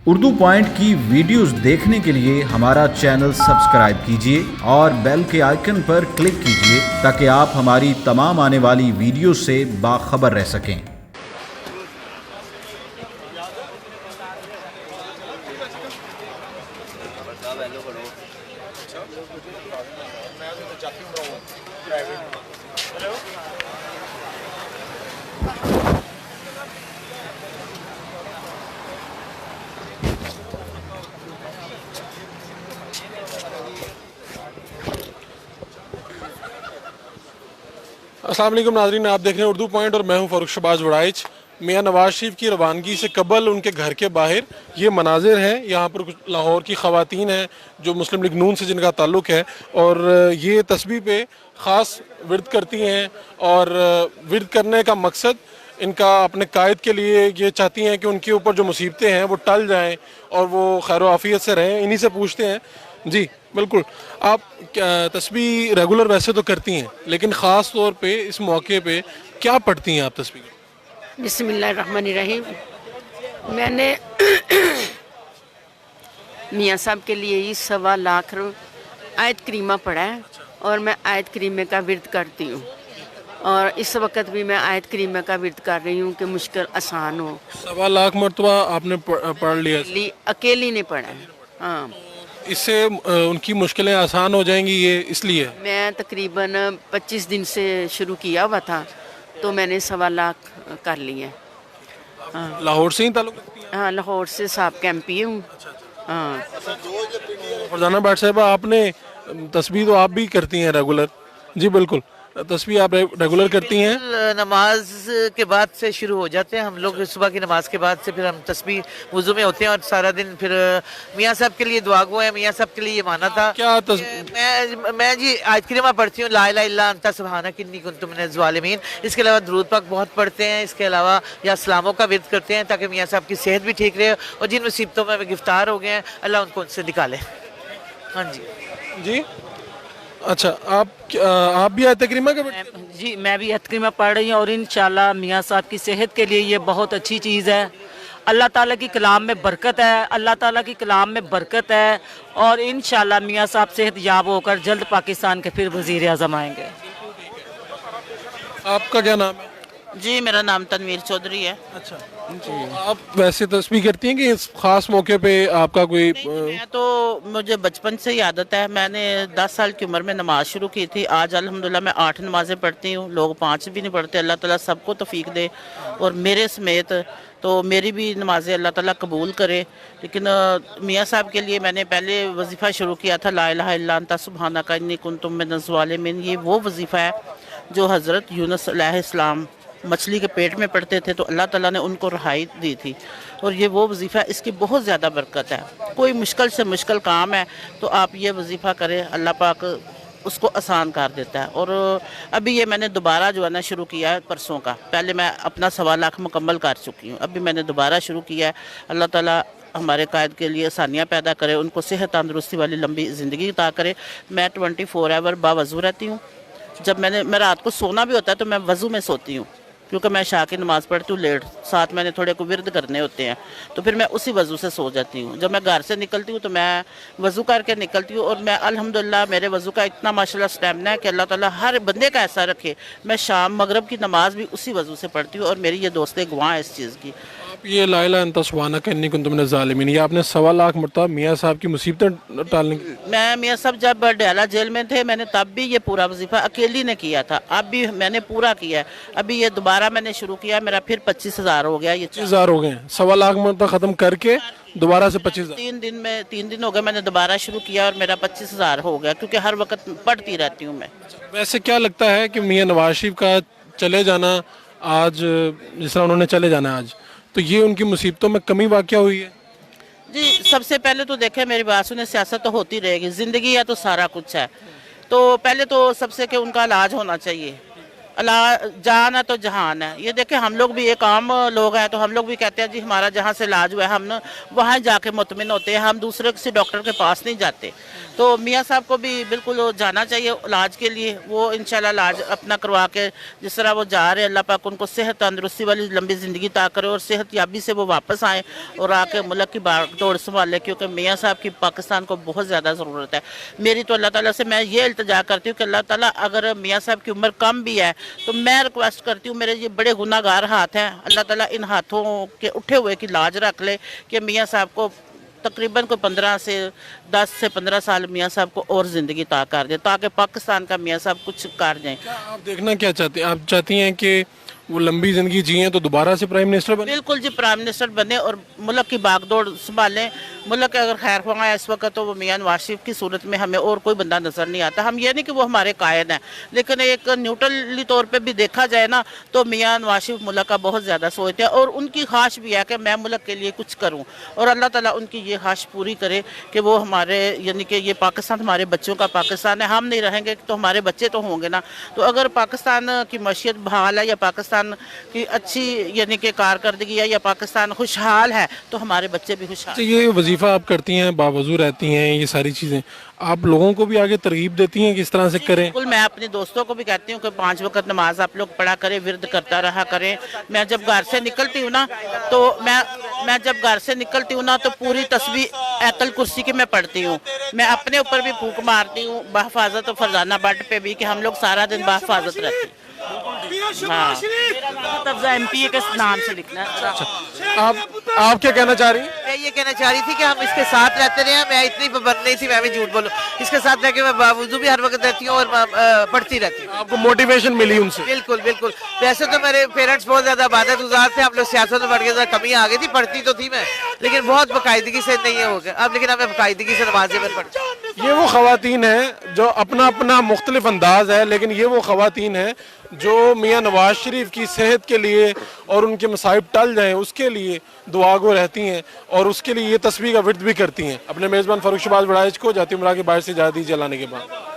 Urdu point کی videos دیکھنے کے لیے ہمارا چینل سبسکرائب کیجیے اور بیل کے آئیکن پر کلک کیجیے تاکہ آپ ہماری تمام آنے والی ویڈیوز سے باخبر رہ سکیں۔ السلام علیکم ناظرین، آپ دیکھ رہے ہیں اردو پوائنٹ اور میں ہوں فاروق شہباز وڑائچ۔ میاں نواز شریف کی روانگی سے قبل ان کے گھر کے باہر یہ مناظر ہیں۔ یہاں پر کچھ لاہور کی خواتین ہیں جو مسلم لیگ نون سے جن کا تعلق ہے، اور یہ تسبیح پہ خاص ورد کرتی ہیں، اور ورد کرنے کا مقصد ان کا اپنے قائد کے لیے یہ چاہتی ہیں کہ ان کے اوپر جو مصیبتیں ہیں وہ ٹل جائیں اور وہ خیر و عافیت سے رہیں۔ انہی سے پوچھتے ہیں۔ جی بالکل، آپ تسبیح ریگولر ویسے تو کرتی ہیں، لیکن خاص طور پہ اس موقع پہ کیا پڑھتی ہیں آپ تسبیح؟ بسم اللہ الرحمن الرحیم۔ میں نے میاں صاحب کے لیے ہی 1.25 لاکھ آیت کریمہ پڑھا ہے، اور میں آیت کریمہ کا ورد کرتی ہوں، اور اس وقت بھی میں آیت کریمہ کا ورد کر رہی ہوں کہ مشکل آسان ہو۔ 1.25 لاکھ مرتبہ آپ نے پڑھ لیا؟ اکیلی نے پڑھا ہے، ہاں۔ اس سے ان کی مشکلیں آسان ہو جائیں گی، یہ اس لیے؟ میں تقریباً 25 دن سے شروع کیا ہوا تھا، تو میں نے 1.25 لاکھ کر لی ہے۔ لاہور سے ہی تعلق رکھتی ہیں؟ ہاں، لاہور سے صاحب کیمپی ہوں۔ ہاں۔ فرزانہ بٹ صاحبہ، آپ نے تسبیح تو آپ بھی کرتی ہیں ریگولر؟ جی بالکل، تسبیح آپ ریگولر کرتی ہیں؟ نماز کے بعد سے شروع ہو جاتے ہیں ہم لوگ، صبح کی نماز کے بعد سے پھر ہم تسبیح وضو میں ہوتے ہیں، اور سارا دن پھر میاں صاحب کے لیے دعا گو ہے۔ میاں صاحب کے لیے یہ مانا تھا کیا میں جی آیت کریمہ پڑھتی ہوں، لا الہ الا انت سبحانک انی کنت من الظالمین۔ اس کے علاوہ درود پاک بہت پڑھتے ہیں، اس کے علاوہ یا اسلاموں کا ورد کرتے ہیں تاکہ میاں صاحب کی صحت بھی ٹھیک رہے، اور جن مصیبتوں میں گرفتار ہو گئے ہیں اللہ ان کو ان سے نکالے۔ ہاں جی جی اچھا، آپ بھی آیت کریمہ کا جی میں بھی آیت کریمہ پڑھ رہی ہوں، اور انشاءاللہ میاں صاحب کی صحت کے لیے یہ بہت اچھی چیز ہے۔ اللہ تعالیٰ کی کلام میں برکت ہے، اللہ تعالیٰ کی کلام میں برکت ہے، اور انشاءاللہ میاں صاحب صحت یاب ہو کر جلد پاکستان کے پھر وزیر اعظم آئیں گے۔ آپ کا کیا نام ہے؟ جی میرا نام تنویر چودھری ہے۔ اچھا، آپ ویسے تسبیح کرتی ہیں کہ اس خاص موقع پہ آپ کا کوئی؟ میں تو مجھے بچپن سے ہی عادت ہے، میں نے 10 سال کی عمر میں نماز شروع کی تھی۔ آج الحمدللہ میں 8 نمازیں پڑھتی ہوں، لوگ 5 بھی نہیں پڑھتے۔ اللہ تعالیٰ سب کو توفیق دے، اور میرے سمیت تو میری بھی نمازیں اللہ تعالیٰ قبول کرے۔ لیکن میاں صاحب کے لیے میں نے پہلے وظیفہ شروع کیا تھا، لا الہ الا انت سبحانک انی کنت من الظالمین۔ یہ وہ وظیفہ ہے جو حضرت یونس علیہ السلام مچھلی کے پیٹ میں پڑھتے تھے تو اللہ تعالیٰ نے ان کو رہائی دی تھی، اور یہ وہ وظیفہ ہے، اس کی بہت زیادہ برکت ہے۔ کوئی مشکل سے مشکل کام ہے تو آپ یہ وظیفہ کریں، اللہ پاک اس کو آسان کر دیتا ہے۔ اور ابھی یہ میں نے دوبارہ جو ہے نا شروع کیا ہے پرسوں کا، پہلے میں اپنا 1.25 لاکھ مکمل کر چکی ہوں، ابھی میں نے دوبارہ شروع کیا ہے۔ اللہ تعالیٰ ہمارے قائد کے لیے آسانیاں پیدا کرے، ان کو صحت تندرستی والی لمبی زندگی عطا کرے۔ میں 24 آور باوضو رہتی ہوں۔ جب میں رات کو سونا بھی ہوتا ہے تو میں وضو میں سوتی ہوں، کیونکہ میں عشاء کی نماز پڑھتی ہوں لیٹ، ساتھ میں نے تھوڑے کو ورد کرنے ہوتے ہیں، تو پھر میں اسی وضو سے سو جاتی ہوں۔ جب میں گھر سے نکلتی ہوں تو میں وضو کر کے نکلتی ہوں، اور میں الحمدللہ میرے وضو کا اتنا ماشاءاللہ اسٹیمنا ہے کہ اللہ تعالیٰ ہر بندے کا ایسا رکھے۔ میں شام مغرب کی نماز بھی اسی وضو سے پڑھتی ہوں، اور میری یہ دوستیں گواہ ہیں اس چیز کی۔ آپ یہ لا الہ الا انت سبحانک انی کنت من الظالمین، یہ آپ نے 1.25 لاکھ مرتبہ میاں صاحب کی مصیبتیں ٹالنے کی؟ میں میاں صاحب جب ڈیالہ جیل میں تھے میں نے تب بھی یہ پورا وظیفہ اکیلی نے کیا تھا، اب بھی میں نے پورا کیا ہے۔ ابھی یہ دوبارہ میں نے شروع کیا، میرا پھر 25,000 ہو گیا۔ یہ 25,000 ہو گئے ہیں، 1.25 لاکھ مرتبہ ختم کر کے دوبارہ سے 25,000؟ 3 دن ہو گئے میں نے دوبارہ شروع کیا، اور میرا 25,000 ہو گیا، کیونکہ ہر وقت پڑھتی رہتی ہوں میں۔ ویسے کیا لگتا ہے کہ میاں نواز شریف کا چلے جانا آج، جس طرح انہوں نے چلے جانا آج، تو یہ ان کی مصیبتوں میں کمی واقع ہوئی ہے؟ جی سب سے پہلے تو دیکھیں میری بات سنیں، سیاست تو ہوتی رہے گی، زندگی ہے تو سارا کچھ ہے، تو پہلے تو سب سے کہ ان کا علاج ہونا چاہیے، اللہ جان ہے تو جہان ہے. یہ دیکھیں ہم لوگ بھی ایک عام لوگ ہیں تو ہم لوگ بھی کہتے ہیں جی ہمارا جہاں سے علاج ہوا ہے ہم وہاں جا کے مطمئن ہوتے ہیں, ہم دوسرے کسی ڈاکٹر کے پاس نہیں جاتے. تو میاں صاحب کو بھی بالکل جانا چاہیے علاج کے لیے, وہ انشاءاللہ علاج اپنا کروا کے جس طرح وہ جا رہے ہیں, اللہ پاک ان کو صحت تندرستی والی لمبی زندگی عطا کرے اور صحت یابی سے وہ واپس آئیں اور آ کے ملک کی باغ دوڑ سنبھالے, کیونکہ میاں صاحب کی پاکستان کو بہت زیادہ ضرورت ہے. میری تو اللہ تعالیٰ سے میں یہ التجا کرتی ہوں کہ اللہ تعالیٰ اگر میاں صاحب کی عمر کم بھی ہے تو میں ریکویسٹ کرتی ہوں, میرے یہ بڑے گناہ گار ہاتھ ہیں, اللہ تعالیٰ ان ہاتھوں کے اٹھے ہوئے کی لاج رکھ لے کہ میاں صاحب کو تقریباً کوئی 10 سے 15 سال میاں صاحب کو اور زندگی عطا کر دے تاکہ پاکستان کا میاں صاحب کچھ کر جائیں. آپ دیکھنا کیا چاہتے ہیں, آپ چاہتی ہیں کہ وہ لمبی زندگی جئیں تو دوبارہ سے پرائم منسٹر بنے؟ بالکل جی, پرائم منسٹر بنے اور ملک کی باغ دوڑ سنبھالیں. ملک اگر خیر خواہ ہے اس وقت تو وہ میاں نواز شریف کی صورت میں ہمیں اور کوئی بندہ نظر نہیں آتا. ہم یہ نہیں کہ وہ ہمارے قائد ہیں, لیکن ایک نیوٹرلی طور پہ بھی دیکھا جائے نا تو میاں نواز شریف ملک کا بہت زیادہ سوچتے ہیں اور ان کی خواہش بھی ہے کہ میں ملک کے لیے کچھ کروں, اور اللہ تعالیٰ ان کی یہ خواہش پوری کرے کہ وہ ہمارے یعنی کہ یہ پاکستان ہمارے بچوں کا پاکستان ہے. ہم نہیں رہیں گے تو ہمارے بچے تو ہوں گے نا. تو اگر پاکستان کی معیشت بحال ہے یا پاکستان کی اچھی یعنی کہ کارکردگی ہے یا پاکستان خوشحال ہے تو ہمارے بچے بھی خوشحال. یہ وظیفہ آپ کرتی ہیں, باوضو رہتی ہیں, یہ ساری چیزیں آپ لوگوں کو بھی آگے ترغیب دیتی ہیں کہ اس طرح سے کریں؟ بالکل, میں اپنے دوستوں کو بھی کہتی ہوں کہ 5 وقت نماز آپ لوگ پڑھا کریں, ورد کرتا رہا کریں. میں جب گھر سے نکلتی ہوں نا تو میں جب گھر سے نکلتی ہوں نا تو پوری تسبیح ایت الکرسی کی میں پڑھتی ہوں. میں اپنے اوپر بھی پھونک مارتی ہوں بحفاظت و فرزانہ بٹ پہ بھی کہ ہم لوگ سارا دن بحفاظت رہتے ہیں. ہاں, تفضہ MP کے نام سے لکھنا ہے. آپ کیا کہنا چاہ رہی ہیں؟ میں یہ کہنا چاہ رہی تھی کہ ہم اس کے ساتھ رہتے رہے ہیں. میں اتنی پابند نہیں تھی, میں بھی جھوٹ بولوں, اس کے ساتھ رہ کے میں باوضو بھی ہر وقت رہتی ہوں اور پڑھتی رہتی ہوں. آپ کو موٹیویشن ملی ان سے؟ بالکل بالکل. ویسے تو میرے پیرنٹس بہت زیادہ عبادت گزار تھے, ہم لوگ سیاست میں بڑھ کے ذرا کمی آ گئی تھی, پڑھتی تو تھی میں لیکن بہت باقاعدگی سے نہیں ہو گیا اب, لیکن ہمیں باقاعدگی سے نمازیں میں پڑھتی ہوں. یہ وہ خواتین ہیں جو اپنا اپنا مختلف انداز ہے, لیکن یہ وہ خواتین ہیں جو میاں نواز شریف کی صحت کے لیے اور ان کے مصائب ٹل جائیں اس کے لیے دعا گو رہتی ہیں اور اس کے لیے یہ تسبیح کا ورد بھی کرتی ہیں. اپنے میزبان فاروق شہباز وڑائچ کو جاتی عمرہ کے باہر سے اجازت دیجیے لانے کے بعد.